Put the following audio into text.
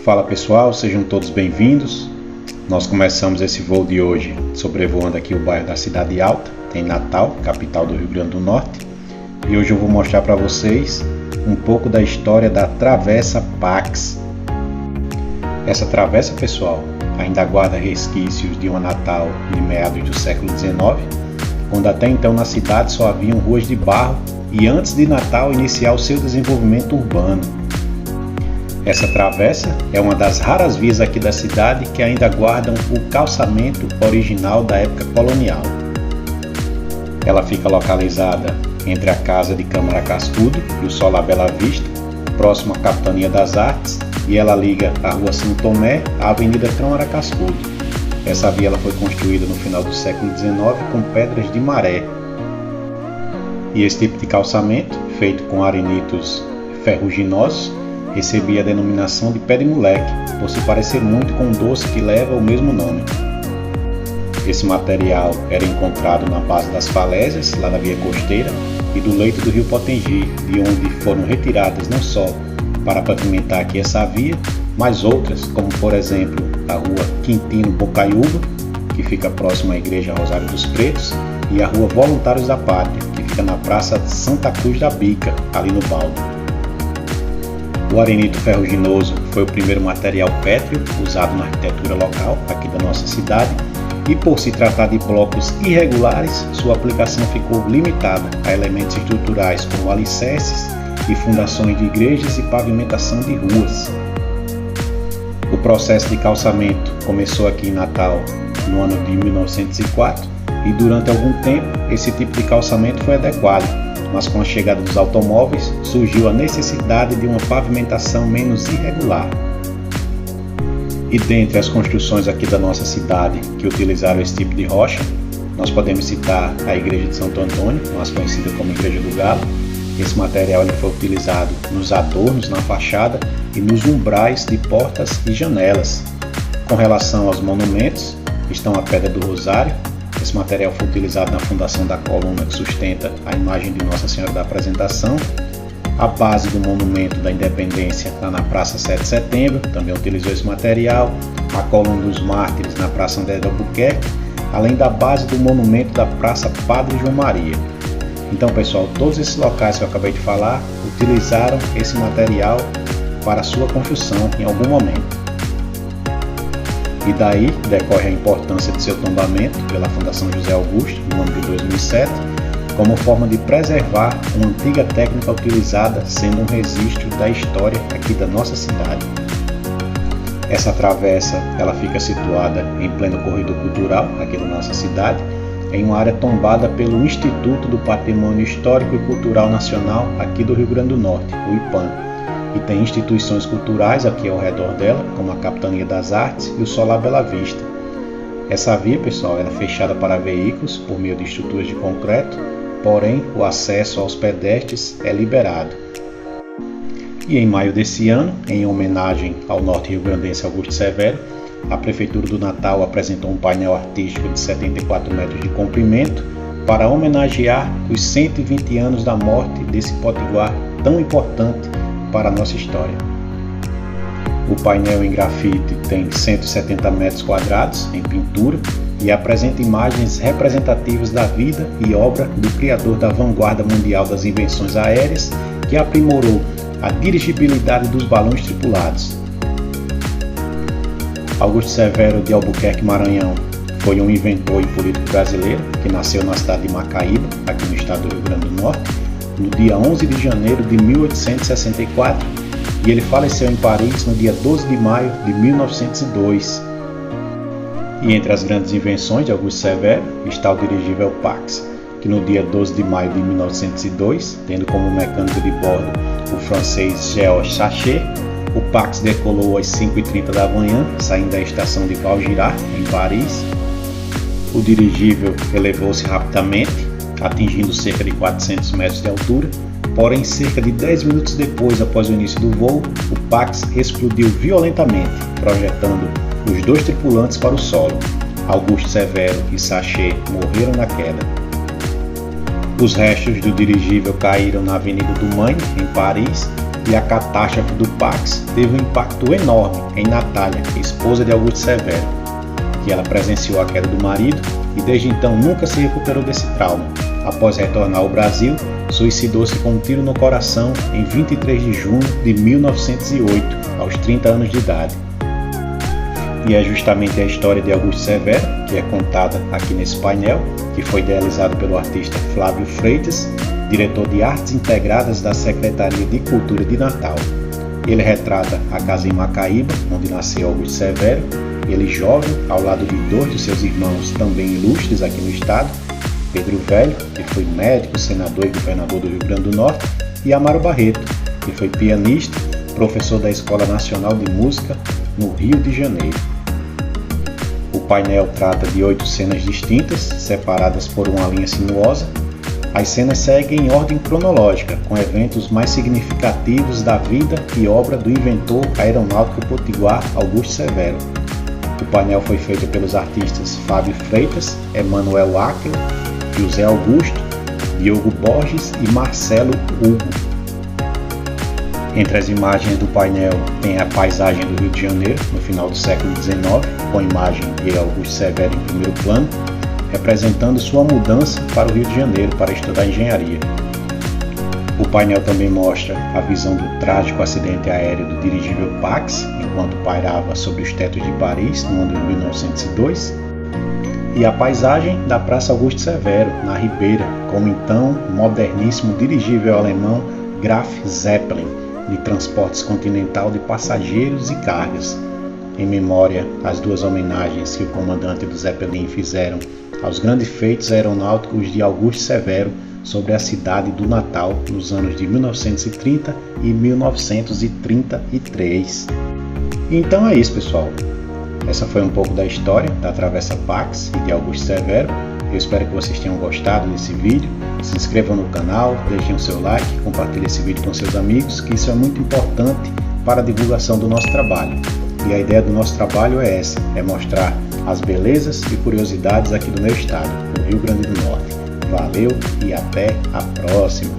Fala pessoal, sejam todos bem-vindos. Nós começamos esse voo de hoje sobrevoando aqui o bairro da Cidade Alta, em Natal, capital do Rio Grande do Norte. E hoje eu vou mostrar para vocês um pouco da história da Travessa Pax. Essa travessa, pessoal, ainda guarda resquícios de uma Natal de meados do século XIX, quando até então na cidade só haviam ruas de barro e antes de Natal iniciar o seu desenvolvimento urbano. Essa travessa é uma das raras vias aqui da cidade que ainda guardam o calçamento original da época colonial. Ela fica localizada entre a Casa de Câmara Cascudo e o Solar Bela Vista, próximo à Capitania das Artes, e ela liga a Rua São Tomé à Avenida Câmara Cascudo. Essa via ela foi construída no final do século XIX com pedras de maré. E esse tipo de calçamento, feito com arenitos ferruginosos, recebia a denominação de pé de moleque, por se parecer muito com um doce que leva o mesmo nome. Esse material era encontrado na base das falésias, lá na via costeira, e do leito do rio Potengi, de onde foram retiradas não só para pavimentar aqui essa via, mas outras, como por exemplo a rua Quintino Bocaiúva, que fica próxima à Igreja Rosário dos Pretos, e a rua Voluntários da Pátria, que fica na Praça Santa Cruz da Bica, ali no Baldo. O arenito ferruginoso foi o primeiro material pétreo usado na arquitetura local aqui da nossa cidade, e por se tratar de blocos irregulares, sua aplicação ficou limitada a elementos estruturais como alicerces e fundações de igrejas e pavimentação de ruas. O processo de calçamento começou aqui em Natal no ano de 1904 e durante algum tempo esse tipo de calçamento foi adequado, mas com a chegada dos automóveis surgiu a necessidade de uma pavimentação menos irregular. E dentre as construções aqui da nossa cidade que utilizaram esse tipo de rocha, nós podemos citar a Igreja de Santo Antônio, mais conhecida como Igreja do Galo. Esse material ele foi utilizado nos adornos, na fachada e nos umbrais de portas e janelas. Com relação aos monumentos, estão a Pedra do Rosário. Esse material foi utilizado na fundação da coluna que sustenta a imagem de Nossa Senhora da Apresentação. A base do Monumento da Independência, lá na Praça 7 de Setembro, também utilizou esse material. A coluna dos Mártires, na Praça André de Albuquerque, além da base do Monumento da Praça Padre João Maria. Então, pessoal, todos esses locais que eu acabei de falar utilizaram esse material para sua construção em algum momento. E daí decorre a importância de seu tombamento pela Fundação José Augusto, no ano de 2007, como forma de preservar uma antiga técnica utilizada, sendo um registro da história aqui da nossa cidade. Essa travessa ela fica situada em pleno corredor cultural aqui da nossa cidade, em uma área tombada pelo Instituto do Patrimônio Histórico e Cultural Nacional aqui do Rio Grande do Norte, o IPAN, e tem instituições culturais aqui ao redor dela, como a Capitania das Artes e o Solar Bela Vista. Essa via, pessoal, ela é fechada para veículos por meio de estruturas de concreto, porém o acesso aos pedestres é liberado. E em maio desse ano, em homenagem ao norte-riograndense Augusto Severo, a Prefeitura do Natal apresentou um painel artístico de 74 metros de comprimento para homenagear os 120 anos da morte desse potiguar tão importante para a nossa história. O painel em grafite tem 170 metros quadrados em pintura e apresenta imagens representativas da vida e obra do criador da vanguarda mundial das invenções aéreas, que aprimorou a dirigibilidade dos balões tripulados. Augusto Severo de Albuquerque, Maranhão, foi um inventor e político brasileiro que nasceu na cidade de Macaíba, aqui no estado do Rio Grande do Norte, no dia 11 de janeiro de 1864, e ele faleceu em Paris no dia 12 de maio de 1902. E entre as grandes invenções de Augusto Severo está o dirigível Pax, que no dia 12 de maio de 1902, tendo como mecânico de bordo o francês Georges Sachet, o Pax decolou às 5h30 da manhã, saindo da estação de Vaugirard, em Paris. O dirigível elevou-se rapidamente, atingindo cerca de 400 metros de altura, porém cerca de 10 minutos depois, após o início do voo, o Pax explodiu violentamente, projetando os dois tripulantes para o solo. Augusto Severo e Sachet morreram na queda. Os restos do dirigível caíram na Avenida do Maine, em Paris, e a catástrofe do Pax teve um impacto enorme em Natália, esposa de Augusto Severo, que ela presenciou a queda do marido e desde então nunca se recuperou desse trauma. Após retornar ao Brasil, suicidou-se com um tiro no coração em 23 de junho de 1908, aos 30 anos de idade. E é justamente a história de Augusto Severo que é contada aqui nesse painel, que foi idealizado pelo artista Flávio Freitas, diretor de Artes Integradas da Secretaria de Cultura de Natal. Ele retrata a casa em Macaíba, onde nasceu Augusto Severo, ele jovem, ao lado de dois de seus irmãos também ilustres aqui no estado, Pedro Velho, que foi médico, senador e governador do Rio Grande do Norte, e Amaro Barreto, que foi pianista, professor da Escola Nacional de Música no Rio de Janeiro. O painel trata de 8 cenas distintas, separadas por uma linha sinuosa. As cenas seguem em ordem cronológica, com eventos mais significativos da vida e obra do inventor aeronáutico potiguar Augusto Severo. O painel foi feito pelos artistas Fábio Freitas, Emanuel Áquila, José Augusto, Diogo Borges e Marcelo Hugo. Entre as imagens do painel tem a paisagem do Rio de Janeiro, no final do século XIX, com a imagem de Augusto Severo em primeiro plano, representando sua mudança para o Rio de Janeiro para estudar engenharia. O painel também mostra a visão do trágico acidente aéreo do dirigível Pax, enquanto pairava sobre os tetos de Paris no ano de 1902, e a paisagem da Praça Augusto Severo, na Ribeira, com o então moderníssimo dirigível alemão Graf Zeppelin, de transportes continental de passageiros e cargas, em memória às duas homenagens que o comandante do Zeppelin fizeram aos grandes feitos aeronáuticos de Augusto Severo sobre a cidade do Natal nos anos de 1930 e 1933. Então é isso, pessoal. Essa foi um pouco da história da Travessa Pax e de Augusto Severo. Eu espero que vocês tenham gostado desse vídeo. Se inscrevam no canal, deixem o seu like, compartilhem esse vídeo com seus amigos, que isso é muito importante para a divulgação do nosso trabalho. E a ideia do nosso trabalho é essa, é mostrar as belezas e curiosidades aqui do meu estado, do Rio Grande do Norte. Valeu e até a próxima!